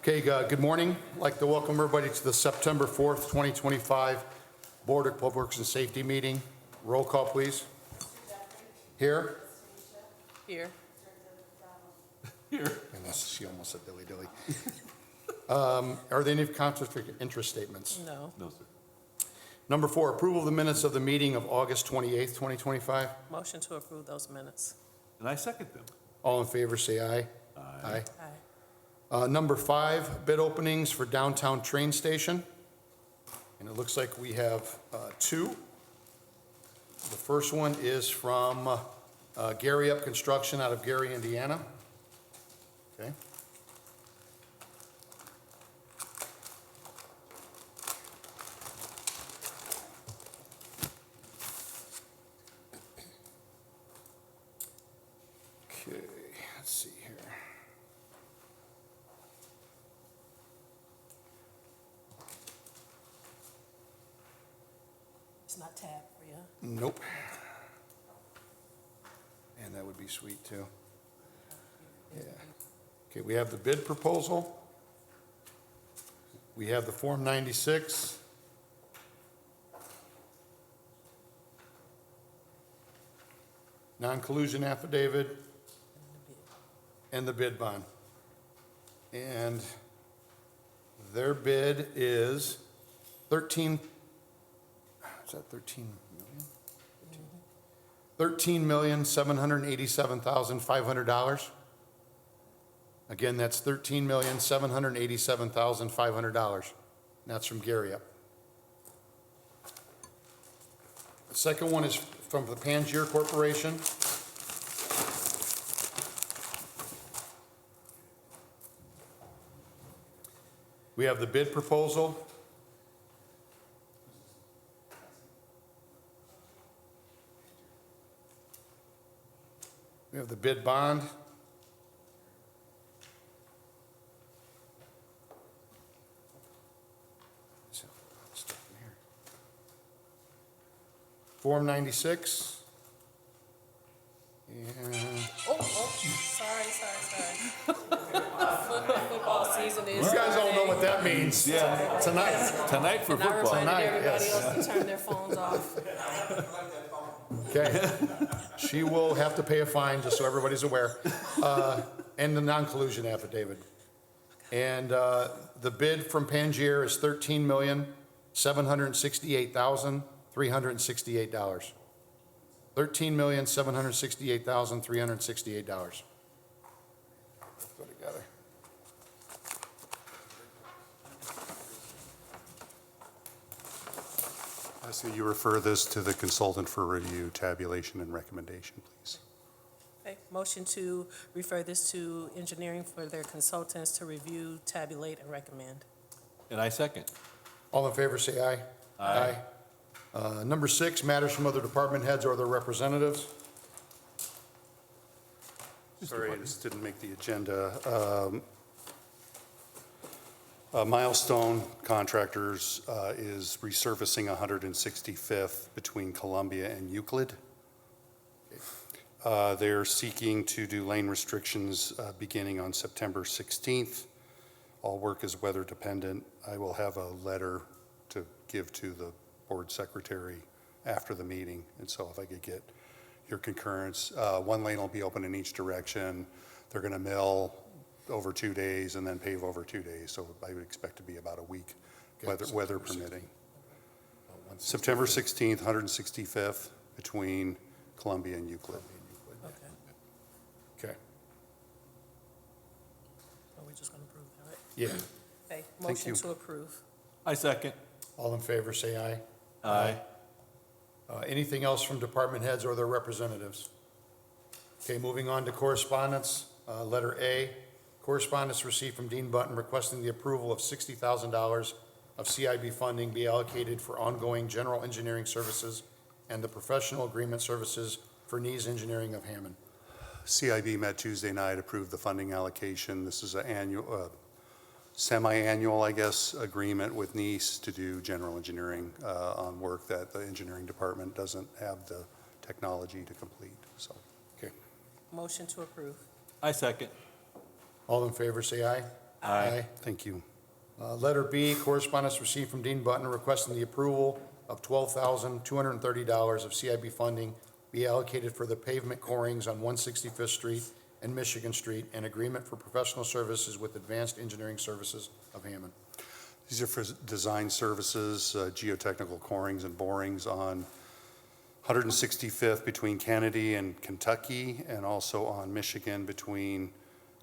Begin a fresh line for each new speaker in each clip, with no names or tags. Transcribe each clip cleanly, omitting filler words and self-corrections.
Okay, good morning. I'd like to welcome everybody to the September 4th, 2025 Board of Public Works and Safety meeting. Roll call, please. Here.
Here.
Unless she almost said dilly-dilly. Are there any conflict of interest statements?
No.
No, sir.
Number 4, approval of the minutes of the meeting of August 28th, 2025.
Motion to approve those minutes.
And I second them.
All in favor, say aye. Aye.
Aye.
Number 5, bid openings for downtown train station. And it looks like we have 2. The first one is from Gary Up Construction out of Gary, Indiana. Okay. Okay, let's see here.
It's not tab for you.
Nope. And that would be sweet, too. Yeah. Okay, we have the bid proposal. We have the Form 96. Non-collusion affidavit. And the bid bond. And their bid is 13 million? $13,787,500. Again, that's $13,787,500. That's from Gary Up. The second one is from the Pangier Corporation. We have the bid proposal. We have the bid bond. Form 96. And
Sorry. Football season is.
you guys all know what that means.
Yeah.
Tonight.
Tonight for
And I
football.
reminded
Tonight,
everybody
yes.
else to turn their phones off.
Okay. She will have to pay a fine, just so everybody's aware. And the non-collusion affidavit. And the bid from Pangier is $13,768,368. $13,768,368. Let's go together.
I see you refer this to the consultant for review, tabulation, and recommendation, please.
Okay, motion to refer this to engineering for their consultants to review, tabulate, and recommend.
And I second.
All in favor, say aye. Aye. Number 6, matters from other department heads or their representatives.
Sorry, this didn't make the agenda. Milestone Contractors is resurfacing 165th between Columbia and Euclid. They're seeking to do lane restrictions beginning on September 16th. All work is weather dependent. I will have a letter to give to the board secretary after the meeting, and so if I could get your concurrence. One lane will be open in each direction. They're going to mill over 2 days and then pave over 2 days, so I would expect to be about a week, weather permitting. September 16th, 165th between Columbia and Euclid.
Okay.
Okay.
So we're just gonna approve that, right?
Yeah.
Okay,
Thank
motion
you.
to approve.
I second.
All in favor, say aye.
Aye.
Anything else from department heads or their representatives? Okay, moving on to correspondence. Letter A, correspondence received from Dean Button requesting the approval of $60,000 of CIB funding be allocated for ongoing general engineering services and the professional agreement services for NEES Engineering of Hammond.
CIB met Tuesday night, approved the funding allocation. This is an annual, semi-annual, I guess, agreement with NEES to do general engineering on work that the engineering department doesn't have the technology to complete, so.
Okay.
Motion to approve.
I second.
All in favor, say aye.
Aye.
Thank you.
Letter B, correspondence received from Dean Button requesting the approval of $12,230 of CIB funding be allocated for the pavement corings on 165th Street and Michigan Street, and agreement for professional services with Advanced Engineering Services of Hammond.
These are for design services, geotechnical corings and borings on 165th between Kennedy and Kentucky, and also on Michigan between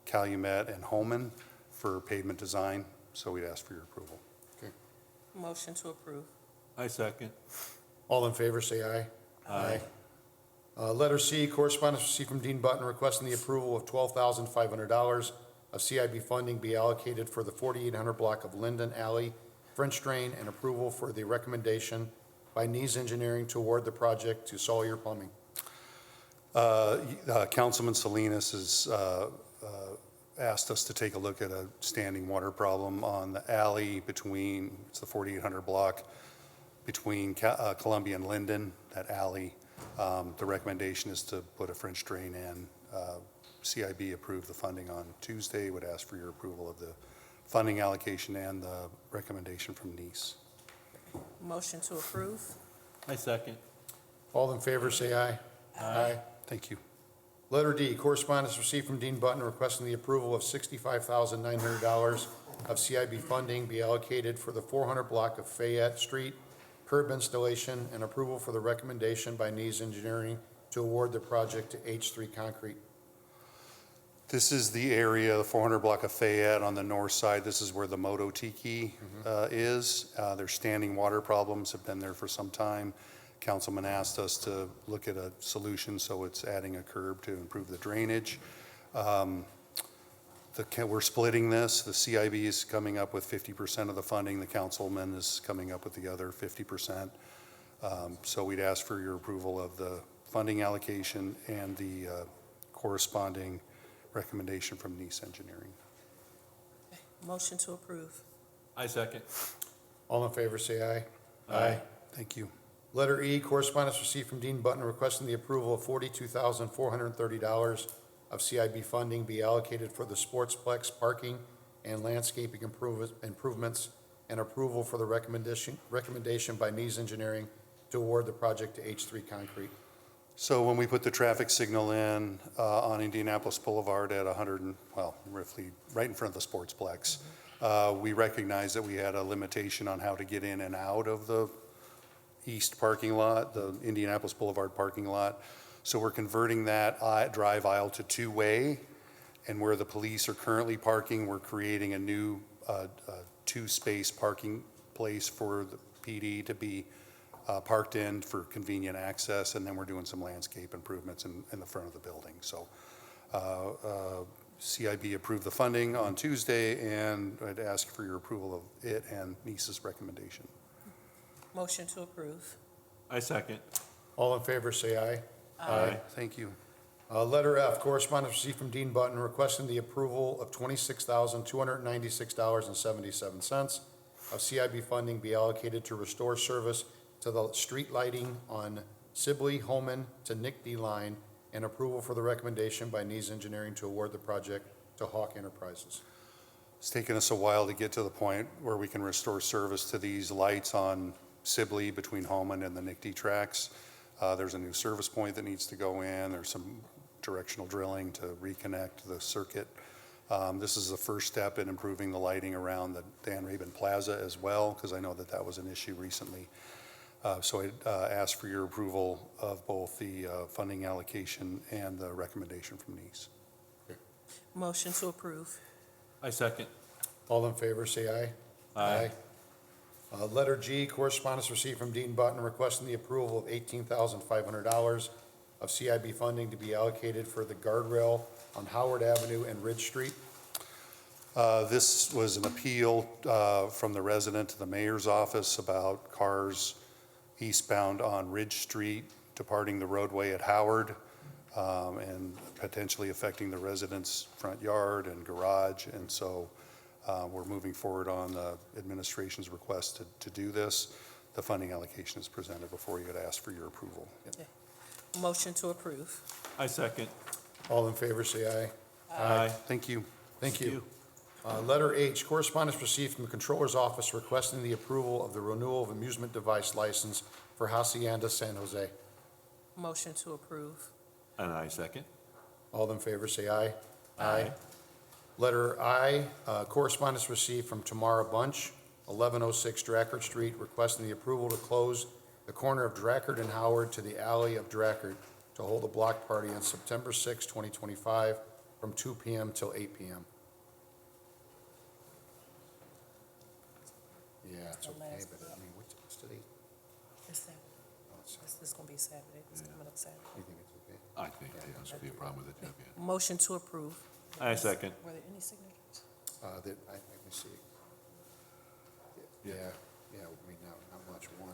Calumet and Holman for pavement design. So we'd ask for your approval.
Motion to approve.
I second.
All in favor, say aye. Aye. Letter C, correspondence received from Dean Button requesting the approval of $12,500 of CIB funding be allocated for the 4800 block of Linden Alley French Drain, and approval for the recommendation by Nees Engineering to award the project to Sawyer Plumbing.
Councilman Salinas has asked us to take a look at a standing water problem on the alley between, it's the 4800 block, between Columbia and Linden, that alley. The recommendation is to put a French drain in. CIB approved the funding on Tuesday, would ask for your approval of the funding allocation and the recommendation from Nees.
Motion to approve.
I second.
All in favor, say aye. Aye.
Thank you.
Letter D, correspondence received from Dean Button requesting the approval of $65,900 of CIB funding be allocated for the 400 block of Fayette Street curb installation, and approval for the recommendation by Nees Engineering to award the project to H3 Concrete.
This is the area, the 400 block of Fayette on the north side. This is where the Moto Tiki is. Their standing water problems have been there for some time. Councilman asked us to look at a solution, so it's adding a curb to improve the drainage. We're splitting this. The CIB is coming up with 50% of the funding. The councilman is coming up with the other 50%. So we'd ask for your approval of the funding allocation and the corresponding recommendation from Nees Engineering.
Motion to approve.
I second.
All in favor, say aye.
Aye.
Thank you.
Letter E, correspondence received from Dean Button requesting the approval of $42,430 of CIB funding be allocated for the Sportsplex parking and landscaping improvements, and approval for the recommendation by Nees Engineering to award the project to H3 Concrete.
So when we put the traffic signal in on Indianapolis Boulevard at roughly right in front of the Sportsplex, we recognized that we had a limitation on how to get in and out of the east parking lot, the Indianapolis Boulevard parking lot. So we're converting that drive aisle to two-way, and where the police are currently parking, we're creating a new two-space parking place for the PD to be parked in for convenient access, and then we're doing some landscape improvements in the front of the building. So CIB approved the funding on Tuesday, and I'd ask for your approval of it and Nees's recommendation.
Motion to approve.
I second.
All in favor, say aye.
Aye.
Thank you.
Letter F, correspondence received from Dean Button requesting the approval of $26,296.77 of CIB funding be allocated to restore service to the street lighting on Sibley, Holman to Nick D. Line, and approval for the recommendation by Nees Engineering to award the project to Hawk Enterprises.
It's taken us a while to get to the point where we can restore service to these lights on Sibley between Holman and the Nick D. tracks. There's a new service point that needs to go in. There's some directional drilling to reconnect the circuit. This is the first step in improving the lighting around the Dan Rabin Plaza as well, because I know that was an issue recently. So I'd ask for your approval of both the funding allocation and the recommendation from Nees.
Motion to approve.
I second.
All in favor, say aye.
Aye.
Letter G, correspondence received from Dean Button requesting the approval of $18,500 of CIB funding to be allocated for the guardrail on Howard Avenue and Ridge Street.
This was an appeal from the resident to the mayor's office about cars eastbound on Ridge Street departing the roadway at Howard and potentially affecting the residents' front yard and garage. And so we're moving forward on the administration's request to do this. The funding allocation is presented before you. I'd ask for your approval.
Motion to approve.
I second.
All in favor, say aye.
Aye.
Thank you.
Thank you. Letter H, correspondence received from the Controller's Office requesting the approval of the renewal of amusement device license for Hacienda San Jose.
Motion to approve.
And I second.
All in favor, say aye.
Aye.
Letter I, correspondence received from Tamara Bunch, 1106 Drackert Street, requesting the approval to close the corner of Drackert and Howard to the alley of Drackert to hold a block party on September 6, 2025, from 2 p.m. till 8 p.m. Yeah, it's okay, but I mean, what's today?
It's Saturday.
Oh, it's Saturday.
This is gonna be Saturday. It's coming up Saturday.
You think it's okay?
I think there should be a problem with it, Jeff, yeah.
Motion to approve.
I second.
Were there any signatures?
Let me see. Yeah, I mean, not much, one.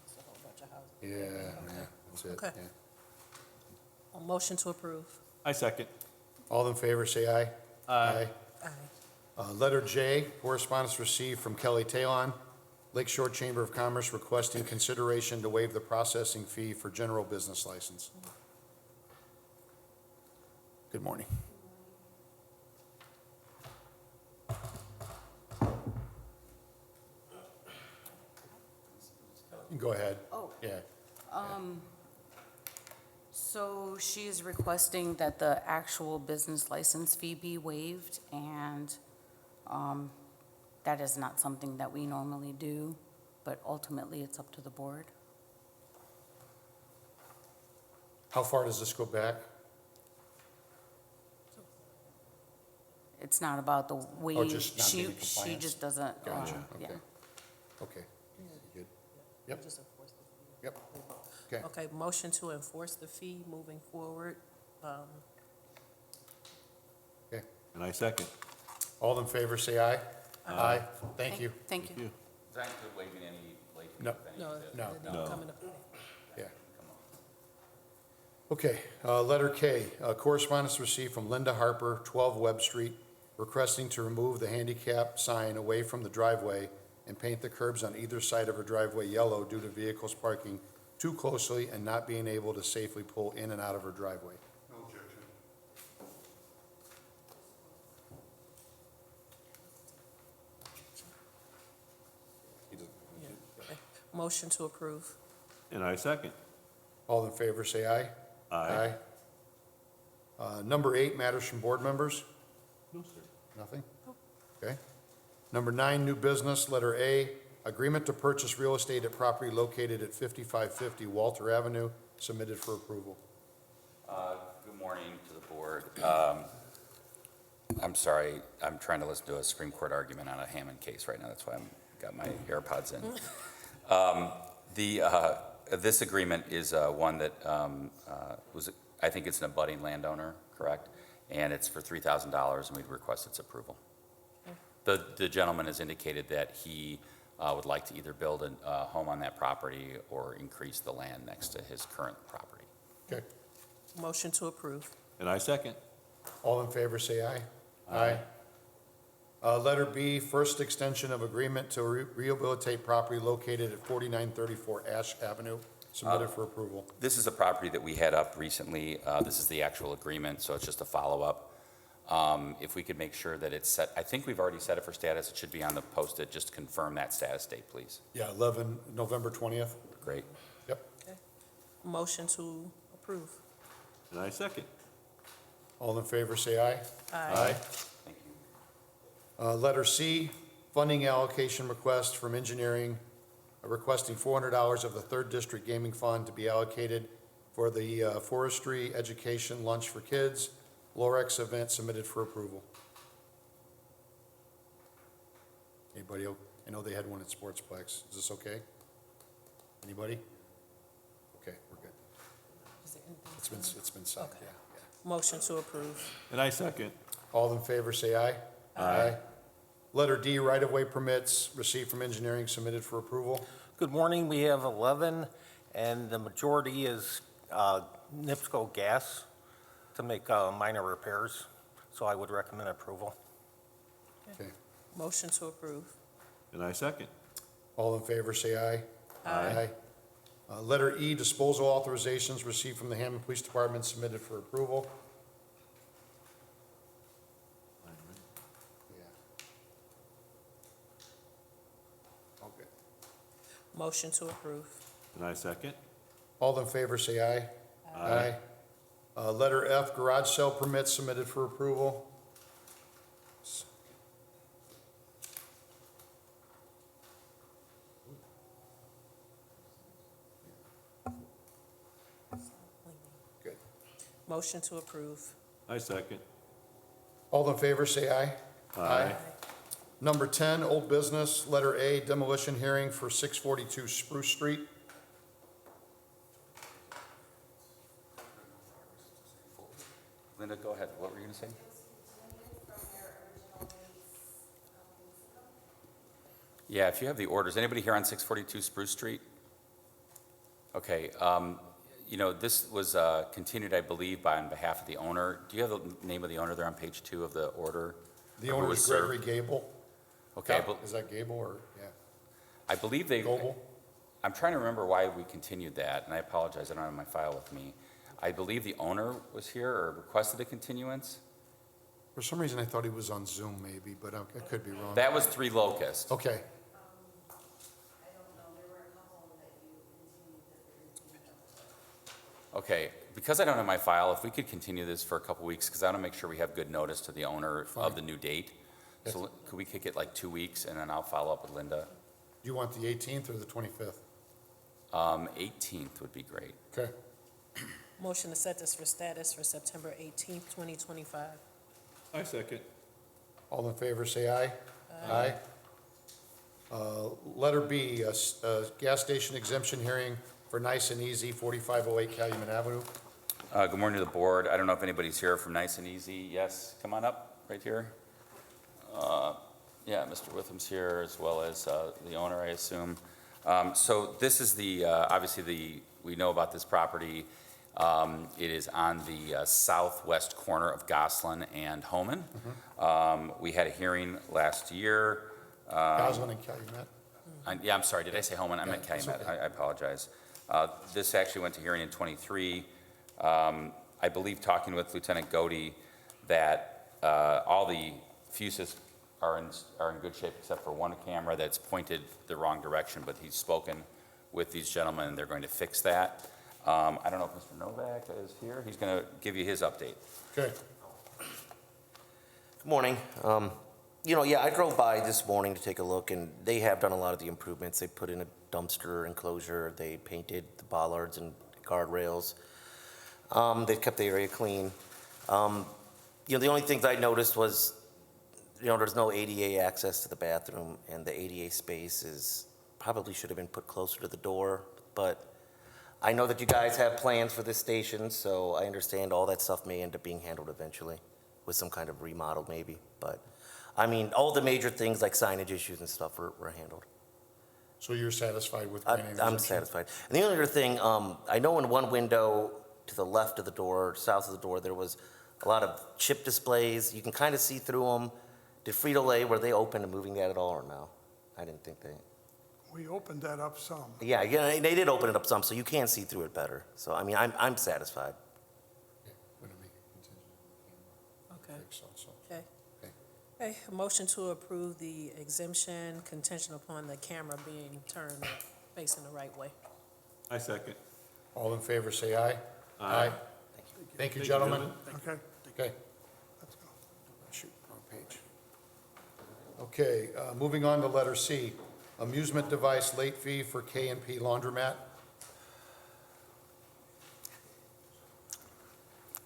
It's a whole bunch of houses.
Yeah, that's it,
Okay.
yeah.
A motion to approve.
I second.
All in favor, say aye.
Aye.
Aye.
Letter J, correspondence received from Kelly Talon, Lakeshore Chamber of Commerce requesting consideration to waive the processing fee for general business license. Good morning. Go ahead.
Oh,
Yeah.
so she is requesting that the actual business license fee be waived, and that is not something that we normally do, but ultimately it's up to the board.
How far does this go back?
It's not about the waive.
Oh, just not being in
She
compliance?
just doesn't,
Gotcha,
yeah.
okay. Okay, good. Yep,
Just enforce the fee.
yep, okay.
Okay, motion to enforce the fee moving forward.
Okay.
And I second.
All in favor, say aye. Aye. Thank you.
Thank you.
You.
Does that include waiving any late fees?
No.
if any
No,
of it?
No.
they're
No.
not coming up.
Yeah. Okay, letter K, correspondence received from Linda Harper, 12 Webb Street, requesting to remove the handicap sign away from the driveway and paint the curbs on either side of her driveway yellow due to vehicles parking too closely and not being able to safely pull in and out of her driveway.
No objection.
Okay. Motion to approve.
And I second.
All in favor, say aye.
Aye.
Number 8, matters from board members.
No, sir.
Nothing? Okay. Number 9, new business, letter A, agreement to purchase real estate at property located at 5550 Walter Avenue, submitted for approval.
Good morning to the board. I'm sorry, I'm trying to listen to a Supreme Court argument on a Hammond case right now. That's why I've got my AirPods in. This agreement is one that I think it's an abutting landowner, correct? And it's for $3,000, and we'd request its approval. The gentleman has indicated that he would like to either build a home on that property or increase the land next to his current property.
Okay.
Motion to approve.
And I second.
All in favor, say aye. Aye. Letter B, first extension of agreement to rehabilitate property located at 4934 Ash Avenue, submitted for approval.
This is a property that we had up recently. This is the actual agreement, so it's just a follow-up. If we could make sure that it's set, I think we've already set it for status. It should be on the post-it. Just confirm that status date, please.
Yeah, November 20th.
Great.
Yep.
Motion to approve.
And I second.
All in favor, say aye.
Aye.
Thank you.
Letter C, funding allocation request from engineering, requesting $400 of the 3rd District Gaming Fund to be allocated for the forestry education lunch for kids, Lorex event, submitted for approval. Anybody, I know they had one at Sportsplex. Is this okay? Anybody? Okay, we're good.
Is there anything?
It's been signed,
Okay.
yeah.
Motion to approve.
And I second.
All in favor, say aye. Aye. Letter D, right-of-way permits received from engineering, submitted for approval.
Good morning. We have 11, and the majority is NIPSCO gas to make minor repairs, so I would recommend approval.
Okay.
Motion to approve.
And I second.
All in favor, say aye.
Aye.
Letter E, disposal authorizations received from the Hammond Police Department, submitted for approval.
Motion to approve.
And I second.
All in favor, say aye. Aye. Letter F, garage sale permit submitted for approval. Good.
Motion to approve.
I second.
All in favor, say aye.
Aye.
Number 10, old business, letter A, demolition hearing for 642 Spruce Street.
Linda, go ahead. What were you going to say? Yeah, if you have the orders. Anybody here on 642 Spruce Street? Okay, you know, this was continued, I believe, on behalf of the owner. Do you have the name of the owner there on page 2 of the order?
The
Who
owner
was
is
served?
Gregory Gable.
Okay,
Is that Gable or, yeah,
I believe they,
Goble?
I'm trying to remember why we continued that, and I apologize, I don't have my file with me. I believe the owner was here or requested a continuance.
For some reason, I thought he was on Zoom maybe, but I could be wrong.
That was 3 Locust.
Okay,
Okay, because I don't have my file, if we could continue this for a couple weeks, because I want to make sure we have good notice to the owner of the new date. So could we kick it like 2 weeks, and then I'll follow up with Linda?
do you want the 18th or the 25th?
18th would be great.
Okay,
Motion to set this for status for September 18th, 2025.
I second.
all in favor, say aye. Aye. Letter B, gas station exemption hearing for Nice and Easy, 4508 Calumet Avenue.
Good morning to the board. I don't know if anybody's here from Nice and Easy. Yes, come on up, right here. Yeah, Mr. Witham's here, as well as the owner, I assume. So this is the, obviously, we know about this property. It is on the southwest corner of Gosselin and Homan. We had a hearing last year.
Goslin and Calumet.
Yeah, I'm sorry, did I say Homan? I meant
Yeah, it's
Calumet.
okay.
I apologize. This actually went to hearing in '23. I believe, talking with Lieutenant Godey, that all the fuses are in good shape except for one camera that's pointed the wrong direction, but he's spoken with these gentlemen and they're going to fix that. I don't know if Mr. Novak is here. He's going to give you his update.
Okay,
Good morning. You know, yeah, I drove by this morning to take a look, and they have done a lot of the improvements. They put in a dumpster enclosure, they painted the bollards and guardrails. They've kept the area clean. You know, the only things I noticed was, you know, there's no ADA access to the bathroom, and the ADA space is, probably should have been put closer to the door, but I know that you guys have plans for this station, so I understand all that stuff may end up being handled eventually with some kind of remodel maybe, but I mean, all the major things like signage issues and stuff were handled.
so you're satisfied with
I'm
granting exemption?
satisfied. And the only other thing, I know in one window to the left of the door, south of the door, there was a lot of chip displays. You can kind of see through them. Did Frito-Lay, were they open to moving that at all or no? I didn't think they.
We opened that up some.
Yeah, they did open it up some, so you can see through it better. So, I mean, I'm satisfied.
Yeah, would it be contingent?
Okay.
So.
Okay.
Okay.
Okay, a motion to approve the exemption contingent upon the camera being turned facing the right way.
I second.
All in favor, say aye. Aye. Thank you, gentlemen.
Okay,
Okay,
let's go.
shoot, wrong page. Okay, moving on to letter C, amusement device late fee for K&P Laundromat.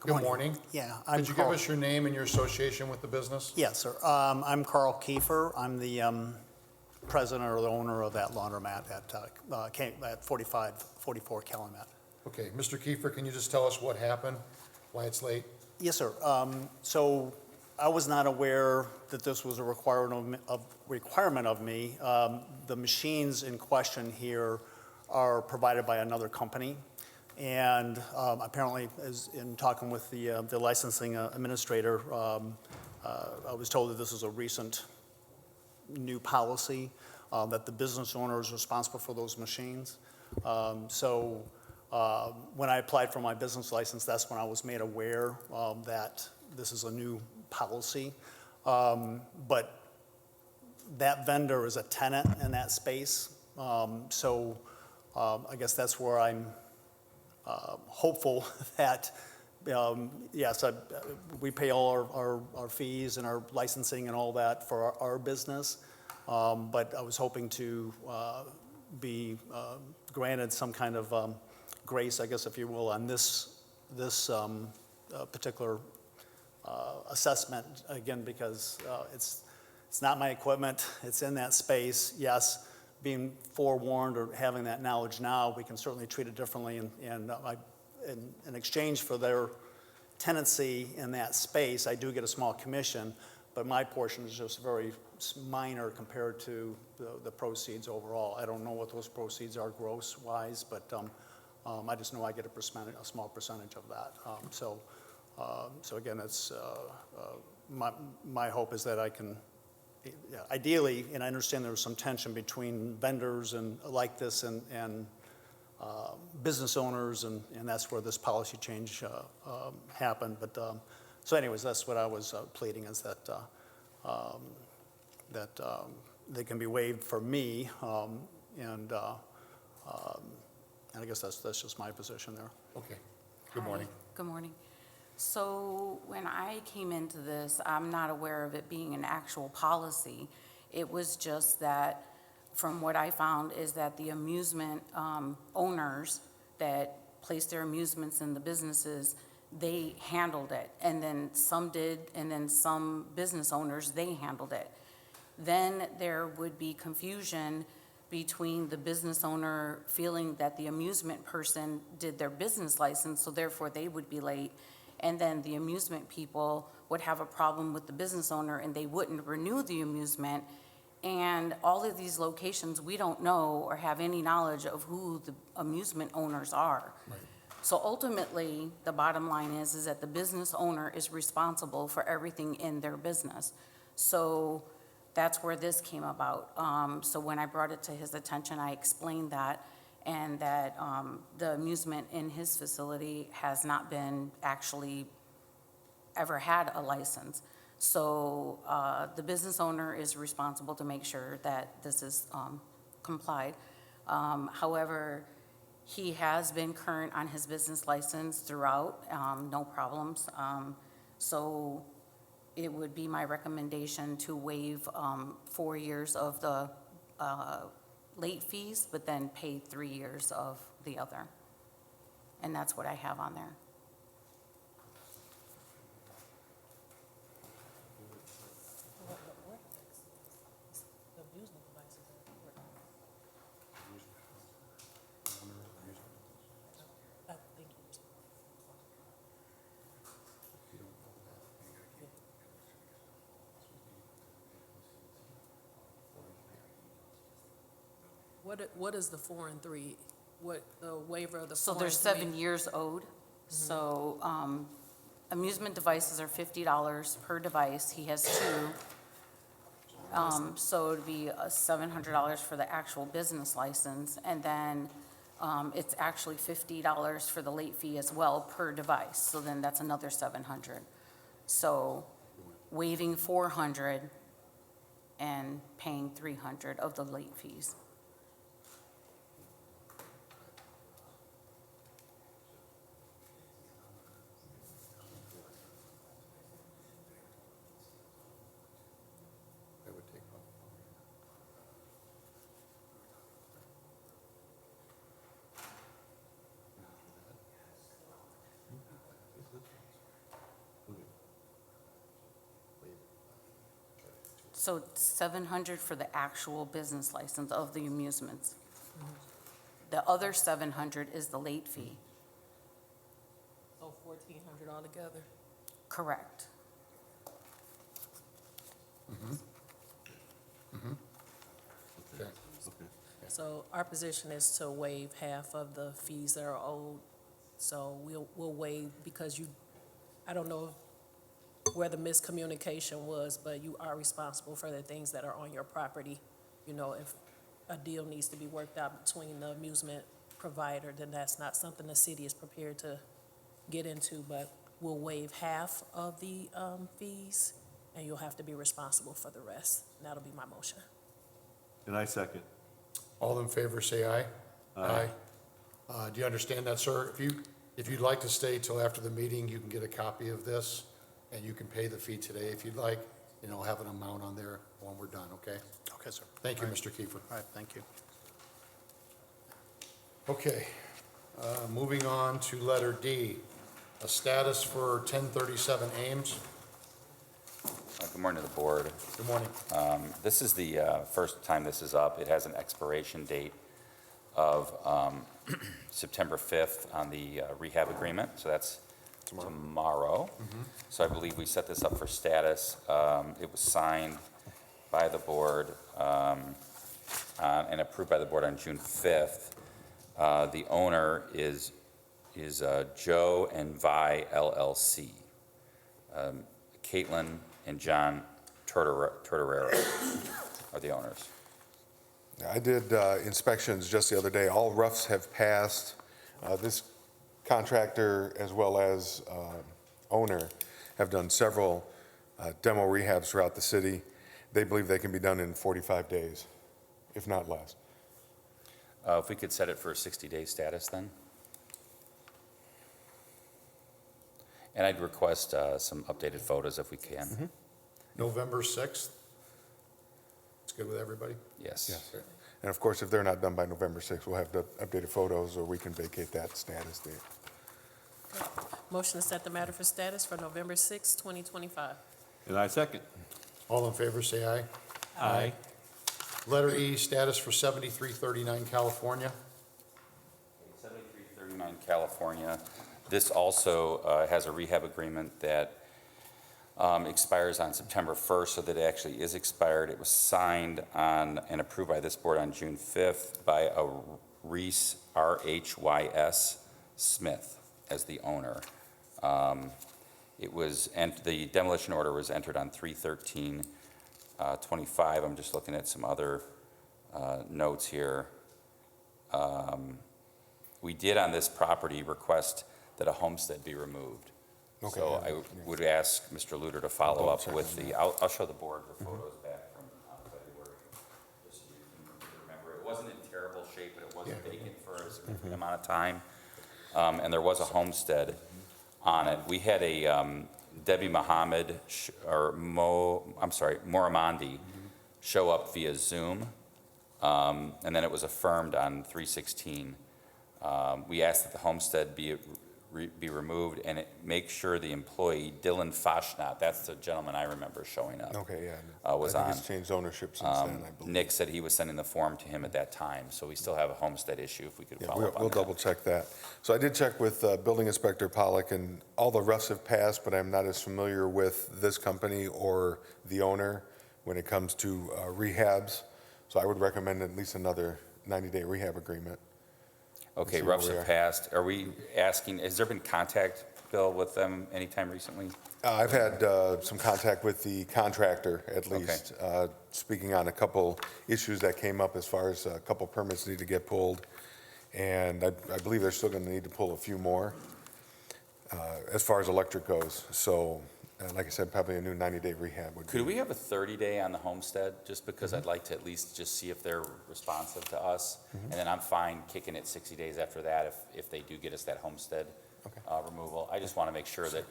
Good morning.
Yeah, I'm
Could you give
Carl.
us your name and your association with the business?
Yes, sir. I'm Carl Kiefer. I'm the president or the owner of that laundromat at 44 Calumet.
Okay, Mr. Kiefer, can you just tell us what happened, why it's late?
Yes, sir. So I was not aware that this was a requirement of me. The machines in question here are provided by another company. And apparently, as in talking with the licensing administrator, I was told that this is a recent new policy, that the business owner is responsible for those machines. So when I applied for my business license, that's when I was made aware that this is a new policy. But that vendor is a tenant in that space, I guess that's where I'm hopeful that, yes, we pay all our fees and our licensing and all that for our business, but I was hoping to be granted some kind of grace, I guess, if you will, on this particular assessment, again, because it's not my equipment, it's in that space. Yes, being forewarned or having that knowledge now, we can certainly treat it differently, and in exchange for their tenancy in that space, I do get a small commission, but my portion is just very minor compared to the proceeds overall. I don't know what those proceeds are gross-wise, but I just know I get a small percentage of that. So again, it's my hope is that I can, ideally, and I understand there was some tension between vendors and like this and business owners, and that's where this policy change happened. But so, anyways, that's what I was pleading, is that they can be waived for me, and I guess that's just my position there.
Okay. Good morning.
Hi, good morning. So when I came into this, I'm not aware of it being an actual policy. It was just that, from what I found, is that the amusement owners that placed their amusements in the businesses, they handled it. And then some did, and then some business owners, they handled it. Then there would be confusion between the business owner feeling that the amusement person did their business license, so therefore they would be late. And then the amusement people would have a problem with the business owner and they wouldn't renew the amusement. And all of these locations, we don't know or have any knowledge of who the amusement owners are.
Right.
So ultimately, the bottom line is that the business owner is responsible for everything in their business. So that's where this came about. So when I brought it to his attention, I explained that, and that the amusement in his facility has not been actually ever had a license. So the business owner is responsible to make sure that this is complied. However, he has been current on his business license throughout, no problems. So it would be my recommendation to waive 4 years of the late fees, but then pay 3 years of the other. And that's what I have on there.
What is the 4 and 3? What, the waiver of the 4
So
and 3?
there's 7 years owed. So amusement devices are $50 per device. He has 2. So it'd be $700 for the actual business license. And then it's actually $50 for the late fee as well per device. So then that's another $700. So waiving $400 and paying $300 of the late fees.
I would take one.
So $700 for the actual business license of the amusements. The other $700 is the late fee.
So $1,400 altogether.
Correct.
Okay.
So our position is to waive half of the fees that are owed. So we'll waive, because I don't know where the miscommunication was, but you are responsible for the things that are on your property. You know, if a deal needs to be worked out between the amusement provider, then that's not something the city is prepared to get into, but we'll waive half of the fees, and you'll have to be responsible for the rest. And that'll be my motion.
And I second.
All in favor, say aye. Aye. Do you understand that, sir? If you'd like to stay till after the meeting, you can get a copy of this, and you can pay the fee today if you'd like, and it'll have an amount on there when we're done, okay?
Okay, sir.
Thank you, Mr. Kiefer.
All right, thank you.
Okay, moving on to letter D, a status for 1037 Ames.
Good morning to the board.
Good morning.
This is the first time this is up. It has an expiration date of September 5th on the rehab agreement, so that's tomorrow. So I believe we set this up for status. It was signed by the board and approved by the board on June 5th. The owner is Joe and Vi LLC. Caitlin and John Tortorero are the owners.
I did inspections just the other day. All roofs have passed. This contractor, as well as owner, have done several demo rehabs throughout the city. They believe they can be done in 45 days, if not less.
If we could set it for a 60-day status then? And I'd request some updated photos if we can.
November 6th? It's good with everybody?
Yes.
Yes. And of course, if they're not done by November 6th, we'll have the updated photos, or we can vacate that status date.
Motion to set the matter for status for November 6, 2025.
And I second.
All in favor, say aye.
Aye.
Letter E, status for 7339 California.
7339 California. This also has a rehab agreement that expires on September 1st, so that it actually is expired. It was signed on and approved by this board on June 5th by a Reese, R-H-Y-S, Smith as the owner. It was, and the demolition order was entered on 3/13/25. I'm just looking at some other notes here. We did on this property request that a homestead be removed.
Okay,
So
yeah,
I would ask Mr. Luter to follow
double
up
check
with
on
the, I'll show the board the photos back from February, just so you can remember. It wasn't in terrible shape, but it wasn't vacant for a significant amount of time. And there was a homestead on it. We had a Debbie Mohammed, Moramandi, show up via Zoom, and then it was affirmed on 3/16. We asked that the homestead be removed and make sure the employee, Dylan Fashnot, that's the gentleman I remember showing up.
Okay, yeah.
Was
I think
on.
it's changed ownership since then, I believe.
Nick said he was sending the form to him at that time, so we still have a homestead issue if we could
Yeah,
follow up on
we'll
that.
double check that. So I did check with Building Inspector Pollock, and all the roofs have passed, but I'm not as familiar with this company or the owner when it comes to rehabs. So I would recommend at least another 90-day rehab agreement.
Okay,
see where
roughs
we
have
are.
passed. Are we asking, has there been contact, Bill, with them anytime recently?
I've had some contact with the contractor, at least, speaking on a couple issues that came up as far as a couple permits need to get pulled. And I believe they're still going to need to pull a few more as far as electric goes. So, like I said, probably a new 90-day rehab would be.
Could we have a 30-day on the homestead, just because I'd like to at least just see if they're responsive to us? And then I'm fine kicking it 60 days after that if they do get us that homestead removal. I just want to make sure that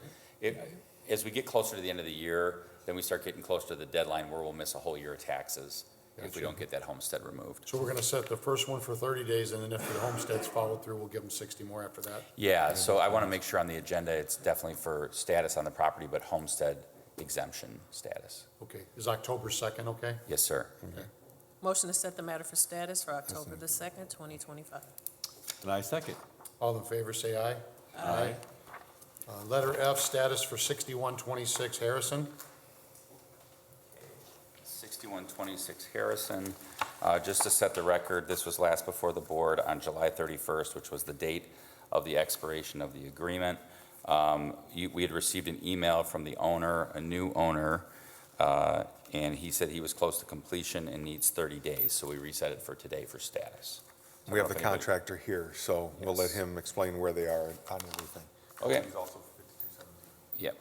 as we get closer to the end of the year, then we start getting closer to the deadline where we'll miss a whole year of taxes if we don't get that homestead removed.
So we're going to set the first one for 30 days, and then if the homestead's followed through, we'll give them 60 more after that.
Yeah, so I want to make sure on the agenda, it's definitely for status on the property, but homestead exemption status.
Okay, is October 2nd okay?
Yes, sir.
Motion to set the matter for status for October the 2nd, 2025.
And I second.
All in favor, say aye. Aye. Letter F, status for 6126 Harrison.
6126 Harrison. Just to set the record, this was last before the board on July 31st, which was the date of the expiration of the agreement. We had received an email from the owner, a new owner, and he said he was close to completion and needs 30 days, so we reset it for today for status.
We have the
I don't know if anybody-
contractor here, so we'll let him explain where they are on everything.
Okay. Yep.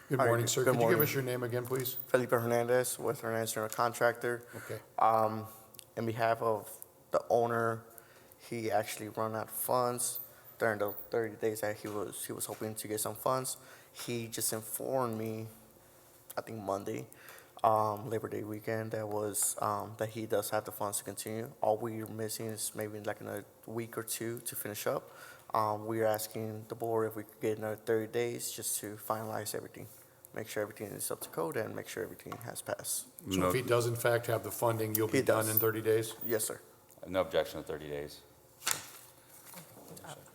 Good
Hi,
morning, sir.
good
Could you give
morning.
us your name again, please?
Felipe Hernandez with Hernandez General Contractor.
Okay.
In behalf of the owner, he actually run out of funds during the 30 days that he was hoping to get some funds. He just informed me, I think Monday, Labor Day weekend, that he does have the funds to continue. All we're missing is maybe like in a week or two to finish up. We're asking the board if we could get another 30 days just to finalize everything, make sure everything is up to code and make sure everything has passed.
So if he does in fact have the funding, you'll be
He
done
does.
in 30 days?
Yes, sir.
No objection to 30 days.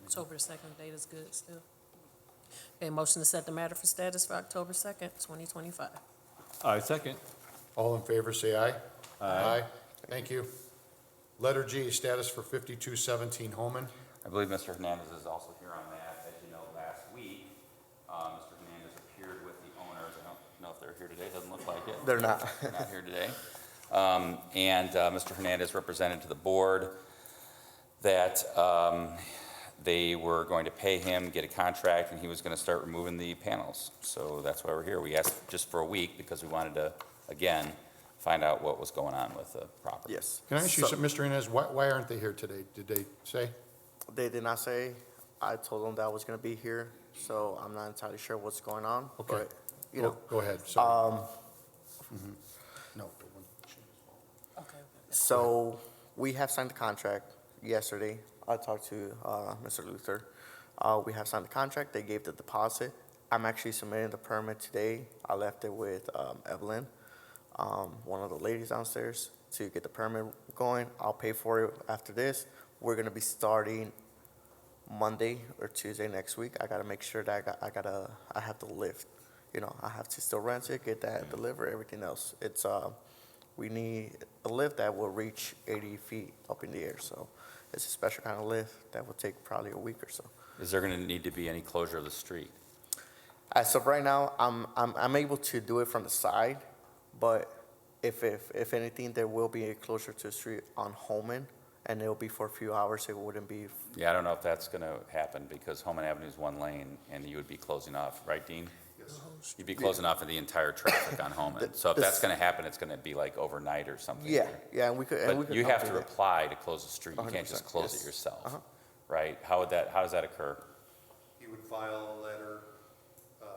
October 2nd date is good still. Okay, motion to set the matter for status for October 2nd, 2025.
I second.
All in favor, say aye. Aye. Thank you. Letter G, status for 5217 Homan.
I believe Mr. Hernandez is also here on that. As you know, last week, Mr. Hernandez appeared with the owners. I don't know if they're here today. Doesn't look like it.
They're not.
They're not here today. And Mr. Hernandez represented to the board that they were going to pay him, get a contract, and he was going to start removing the panels. So that's why we're here. We asked just for a week because we wanted to, again, find out what was going on with the property.
Yes.
Can I ask you something, Mr. Hernandez, why aren't they here today? Did they say?
They did not say. I told them that I was going to be here, so I'm not entirely sure what's going on.
Okay.
But, you know,
Go ahead, sorry. No.
Okay.
so we have signed the contract yesterday. I talked to Mr. Luther. We have signed the contract. They gave the deposit. I'm actually submitting the permit today. I left it with Evelyn, one of the ladies downstairs, to get the permit going. I'll pay for it after this. We're going to be starting Monday or Tuesday next week. I got to make sure that I have the lift. You know, I have to still rent it, get that delivered, everything else. It's we need a lift that will reach 80 feet up in the air. So it's a special kind of lift that will take probably a week or so.
Is there going to need to be any closure of the street?
As of right now, I'm able to do it from the side, but if anything, there will be a closure to the street on Holman, and it'll be for a few hours. It wouldn't be.
Yeah, I don't know if that's going to happen because Holman Avenue is one lane and you would be closing off, right, Dean? Yes. You'd be closing off of the entire traffic on Holman. So if that's going to happen, it's going to be like overnight or something.
Yeah, yeah, and we could. And we
But
could
you have to
accommodate that.
apply to close the street. You can't
100%,
just close
yes.
it yourself,
Uh-huh.
right? How does that occur?
He would file a letter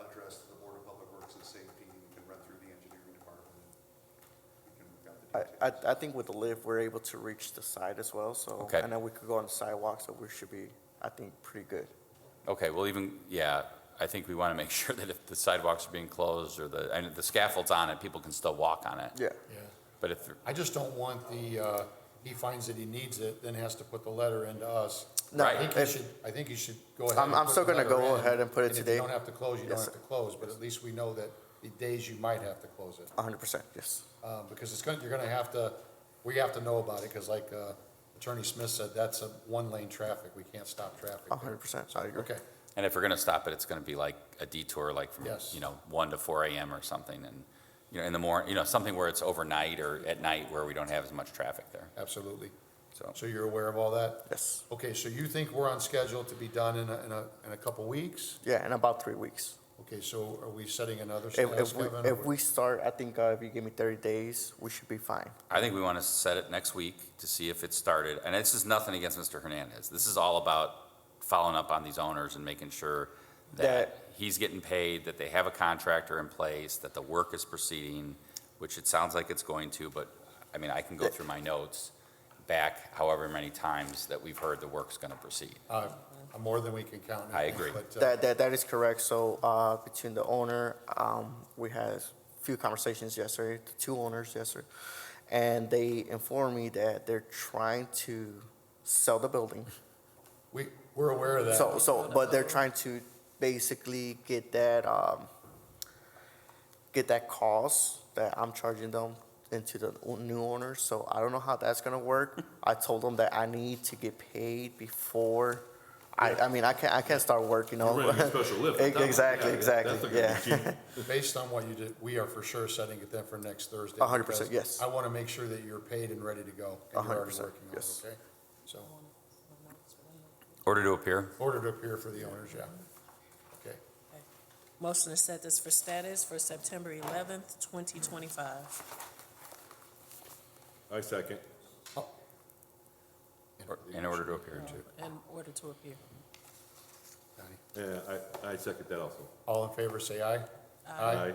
addressed to the Board of Public Works and Safety. We can run through the engineering department. We can work out the details.
I think with the lift, we're able to reach the side as well. So
Okay.
and then we could go on the sidewalk. So we should be, I think, pretty good.
Okay, well, I think we want to make sure that if the sidewalks are being closed or the scaffold's on it, people can still walk on it.
Yeah.
Yeah.
But if,
I just don't want he finds that he needs it, then has to put the letter into us.
No,
Right.
I think you should go ahead.
I'm
and put
still
the
gonna
letter
go
in,
ahead and put it
and
today.
if you don't have to close, you don't
Yes,
have to close, but at least we know that the days you might have to close it.
100%. Yes.
Because you're gonna have to, we have to know about it, because like Attorney Smith said, that's a one-lane traffic. We can't stop traffic.
100%. I agree.
Okay,
and if we're going to stop it, it's going to be like a detour, like from,
Yes.
1 to 4 a.m. or something. And, in the morning, something where it's overnight or at night where we don't have as much traffic there.
absolutely.
So,
So you're aware of all that?
Yes.
Okay, so you think we're on schedule to be done in a couple weeks?
Yeah, in about 3 weeks.
Okay, so are we setting another status,
If
Kevin?
if we start, I think if you give me 30 days, we should be fine.
I think we want to set it next week to see if it started. And this is nothing against Mr. Hernandez. This is all about following up on these owners and making sure that he's getting paid, that they have a contractor in place, that the work is proceeding, which it sounds like it's going to, but, I can go through my notes back however many times that we've heard the work's going to proceed.
More than we can count.
I agree.
But,
That is correct. So between the owner, we had a few conversations yesterday, the two owners yesterday, and they informed me that they're trying to sell the building.
we're aware of that.
But they're trying to basically get that cost that I'm charging them into the new owners. So I don't know how that's gonna work. I told them that I need to get paid before. I can't start work,
You're renting a special lift on top of it.
Exactly,
Yeah,
exactly,
that's not gonna be
yeah.
cheap.
Based on what you did, we are for sure setting it then for next Thursday.
100%,
because
yes.
I want to make sure that you're paid and ready to go. And you're already
100%,
working on it,
yes.
okay? So,
Order to appear?
order to appear for the owners, yeah. Okay.
Motion to set this for status for September 11th, 2025.
I second.
In order to appear to.
In order to appear.
Donnie?
Yeah, I second that also.
All in favor, say aye.
Aye.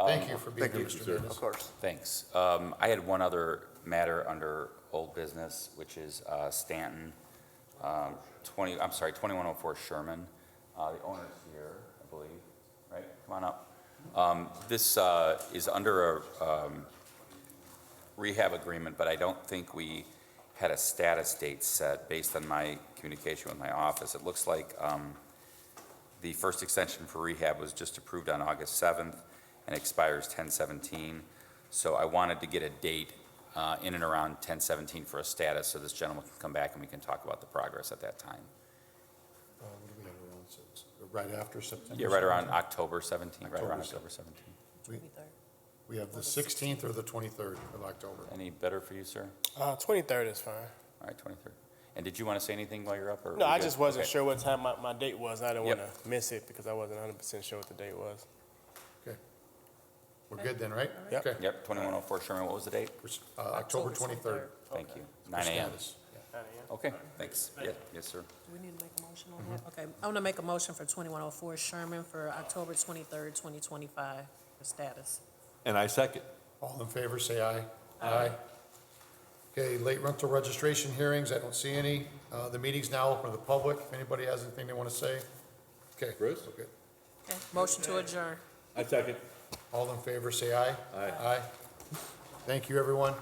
Thank you for being here,
Thank you,
Mr.
sir.
Davis.
Of course.
Thanks. I had one other matter under old business, which is Stanton, 2104 Sherman. The owner's here, I believe, right? Come on up. This is under a rehab agreement, but I don't think we had a status date set based on my communication with my office. It looks like the first extension for rehab was just approved on August 7th and expires 10/17. So I wanted to get a date in and around 10/17 for a status, so this gentleman can come back and we can talk about the progress at that time.
What do we have around six? Right after September?
Yeah, right around
17th?
October 17th, right around
October
October 17th.
We- We have the 16th or the 23rd of October.
Any better for you, sir?
23rd is fine.
All right, 23rd. And did you want to say anything while you're up? Or
No,
we
I
good?
just wasn't
Okay.
sure what time my date was. I didn't
Yep.
want to miss it because I wasn't 100% sure what the date was.
Okay. We're good then, right?
Yep.
Okay.
Yep, 2104 Sherman, what was the date?
October 23rd.
Thank you.
for
9 a.m.
status. Yeah.
Okay, thanks. Yeah, yes, sir.
Do we need to make a motion on that? Okay, I'm gonna make a motion for 2104 Sherman for October 23rd, 2025 for status.
And I second.
All in favor, say aye. Aye. Okay, late rental registration hearings, I don't see any. The meeting's now open to the public. If anybody has anything they want to say. Okay.
Bruce?
Okay.
Okay, motion to adjourn.
I second.
All in favor, say aye.
Aye.
Aye. Thank you, everyone.